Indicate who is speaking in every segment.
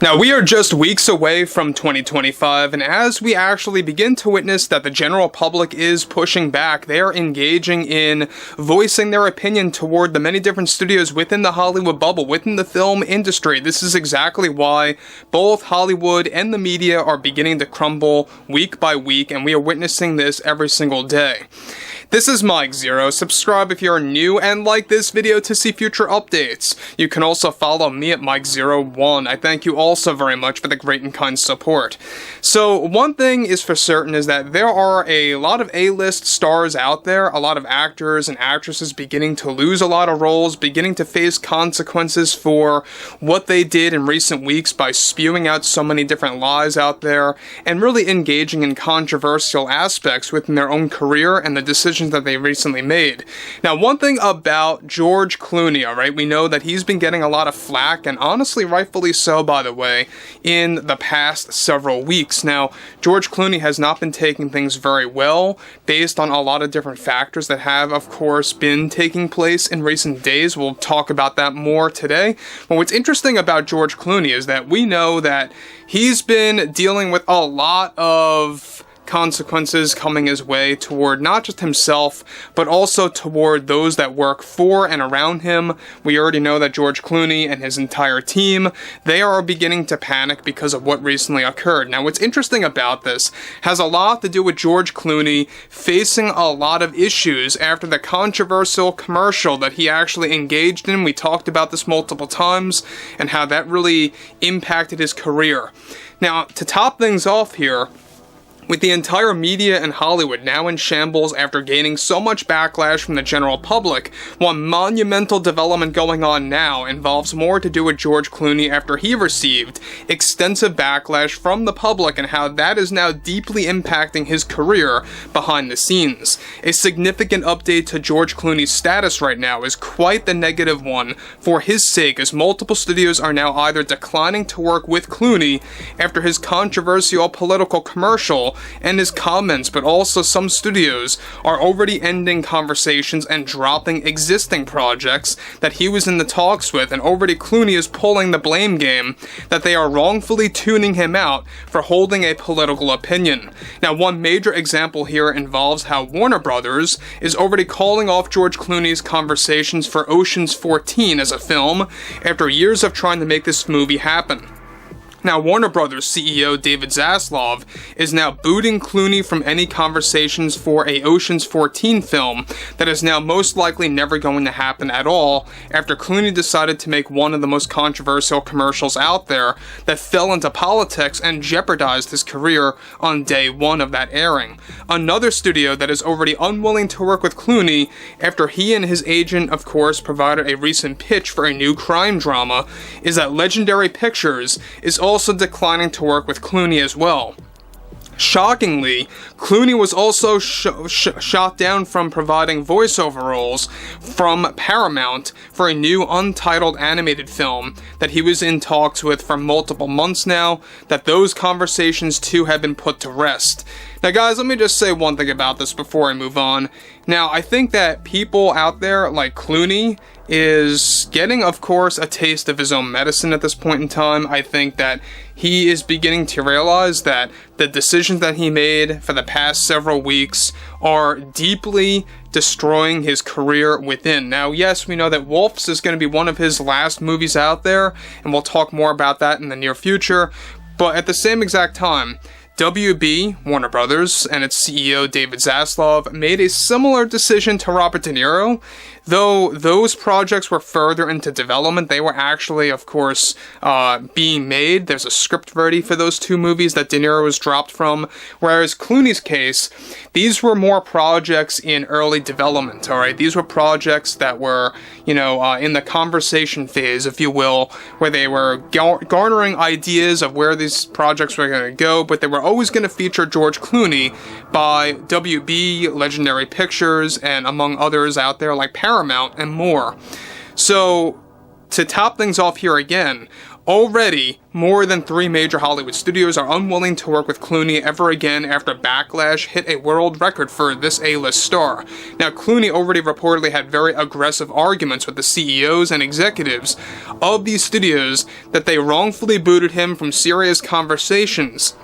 Speaker 1: Now, we are just weeks away from 2025, and as we actually begin to witness that the general public is pushing back, they are engaging in voicing their opinion toward the many different studios within the Hollywood bubble, within the film industry. This is exactly why both Hollywood and the media are beginning to crumble week by week, and we are witnessing this every single day. This is Mike Zero. Subscribe if you're new and like this video to see future updates. You can also follow me at Mike01. I thank you all so very much for the great and kind support. So one thing is for certain is that there are a lot of A-list stars out there, a lot of actors and actresses beginning to lose a lot of roles, beginning to face consequences for what they did in recent weeks by spewing out so many different lies out there and really engaging in controversial aspects within their own career and the decisions that they recently made. Now, one thing about George Clooney, alright, we know that he's been getting a lot of flack, and honestly, rightfully so, by the way, in the past several weeks. Now, George Clooney has not been taking things very well, based on a lot of different factors that have, of course, been taking place in recent days. We'll talk about that more today. But what's interesting about George Clooney is that we know that he's been dealing with a lot of consequences coming his way toward not just himself, but also toward those that work for and around him. We already know that George Clooney and his entire team, they are beginning to panic because of what recently occurred. Now, what's interesting about this has a lot to do with George Clooney facing a lot of issues after the controversial commercial that he actually engaged in. We talked about this multiple times and how that really impacted his career. Now, to top things off here, with the entire media and Hollywood now in shambles after gaining so much backlash from the general public, one monumental development going on now involves more to do with George Clooney after he received extensive backlash from the public and how that is now deeply impacting his career behind the scenes. A significant update to George Clooney's status right now is quite the negative one for his sake, as multiple studios are now either declining to work with Clooney after his controversial political commercial and his comments, but also some studios are already ending conversations and dropping existing projects that he was in the talks with, and already Clooney is pulling the blame game that they are wrongfully tuning him out for holding a political opinion. Now, one major example here involves how Warner Brothers is already calling off George Clooney's conversations for Ocean's 14 as a film after years of trying to make this movie happen. Now, Warner Brothers CEO David Zaslav is now booting Clooney from any conversations for a Ocean's 14 film that is now most likely never going to happen at all after Clooney decided to make one of the most controversial commercials out there that fell into politics and jeopardized his career on day one of that airing. Another studio that is already unwilling to work with Clooney after he and his agent, of course, provided a recent pitch for a new crime drama is that Legendary Pictures is also declining to work with Clooney as well. Shockingly, Clooney was also shot down from providing voiceover roles from Paramount for a new untitled animated film that he was in talks with for multiple months now, that those conversations too have been put to rest. Now guys, let me just say one thing about this before I move on. Now, I think that people out there like Clooney is getting, of course, a taste of his own medicine at this point in time. I think that he is beginning to realize that the decisions that he made for the past several weeks are deeply destroying his career within. Now, yes, we know that Wolves is going to be one of his last movies out there, and we'll talk more about that in the near future, but at the same exact time, WB, Warner Brothers, and its CEO David Zaslav made a similar decision to Robert De Niro. Though those projects were further into development, they were actually, of course, being made. There's a script ready for those two movies that De Niro was dropped from. Whereas Clooney's case, these were more projects in early development, alright? These were projects that were, in the conversation phase, if you will, where they were garnering ideas of where these projects were going to go, but they were always going to feature George Clooney by WB, Legendary Pictures, and among others out there like Paramount and more. So, to top things off here again, Already, more than 3 major Hollywood studios are unwilling to work with Clooney ever again after Backlash hit a world record for this A-list star. Now, Clooney already reportedly had very aggressive arguments with the CEOs and executives of these studios that they wrongfully booted him from serious conversations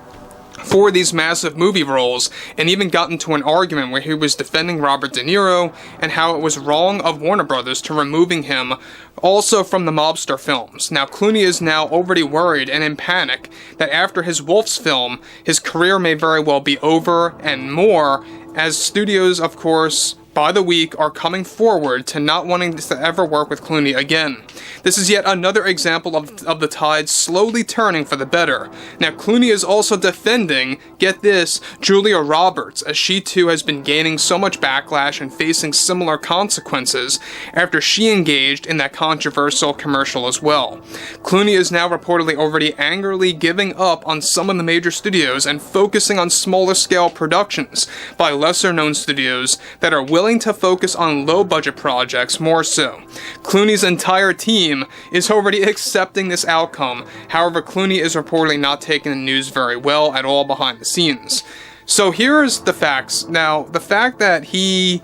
Speaker 1: for these massive movie roles, and even got into an argument where he was defending Robert De Niro and how it was wrong of Warner Brothers to removing him also from the mobster films. Now, Clooney is now already worried and in panic that after his Wolf's film, his career may very well be over and more, as studios, of course, by the week, are coming forward to not wanting to ever work with Clooney again. This is yet another example of the tide slowly turning for the better. Now, Clooney is also defending, get this, Julia Roberts, as she too has been gaining so much backlash and facing similar consequences after she engaged in that controversial commercial as well. Clooney is now reportedly already angrily giving up on some of the major studios and focusing on smaller scale productions by lesser known studios that are willing to focus on low-budget projects more so. Clooney's entire team is already accepting this outcome. However, Clooney is reportedly not taking the news very well at all behind the scenes. So here's the facts. Now, the fact that he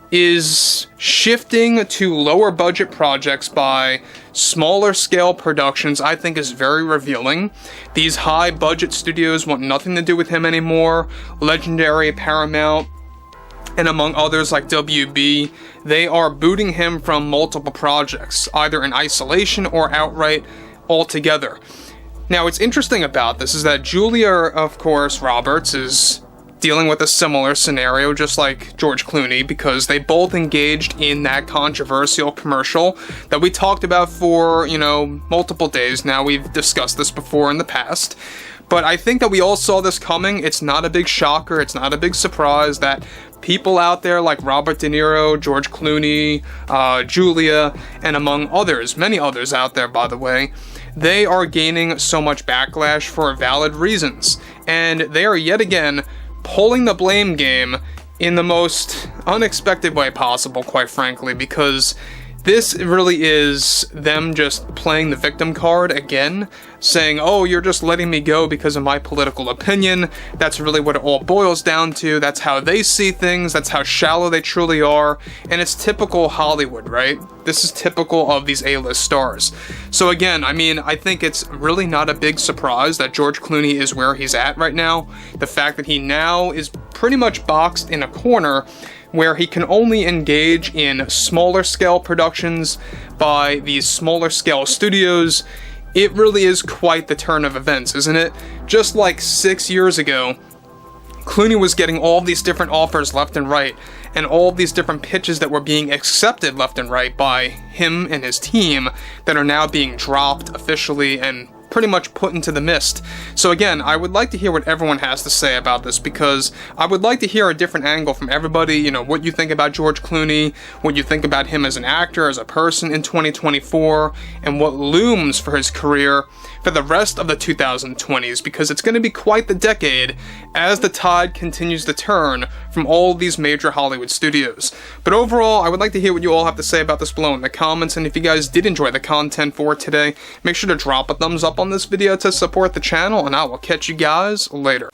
Speaker 1: is shifting to lower budget projects by smaller scale productions, I think, is very revealing. These high budget studios want nothing to do with him anymore. Legendary, Paramount, and among others like WB, they are booting him from multiple projects, either in isolation or outright altogether. Now, what's interesting about this is that Julia, of course, Roberts is dealing with a similar scenario, just like George Clooney, because they both engaged in that controversial commercial that we talked about for, multiple days now. We've discussed this before in the past. But I think that we all saw this coming. It's not a big shocker. It's not a big surprise that people out there like Robert De Niro, George Clooney, Julia, and among others, many others out there, by the way, they are gaining so much backlash for valid reasons. And they are yet again pulling the blame game in the most unexpected way possible, quite frankly, because this really is them just playing the victim card again, saying, oh, you're just letting me go because of my political opinion. That's really what it all boils down to. That's how they see things. That's how shallow they truly are. And it's typical Hollywood, right? This is typical of these A-list stars. So again, I think it's really not a big surprise that George Clooney is where he's at right now. The fact that he now is pretty much boxed in a corner where he can only engage in smaller scale productions by these smaller scale studios, it really is quite the turn of events, isn't it? Just like 6 years ago, Clooney was getting all these different offers left and right, and all these different pitches that were being accepted left and right by him and his team that are now being dropped officially and pretty much put into the mist. So again, I would like to hear what everyone has to say about this, because I would like to hear a different angle from everybody, what you think about George Clooney, what you think about him as an actor, as a person in 2024, and what looms for his career for the rest of the 2020s, because it's going to be quite the decade as the tide continues to turn from all these major Hollywood studios. But overall, I would like to hear what you all have to say about this below in the comments, and if you guys did enjoy the content for today, make sure to drop a thumbs up on this video to support the channel, and I will catch you guys later.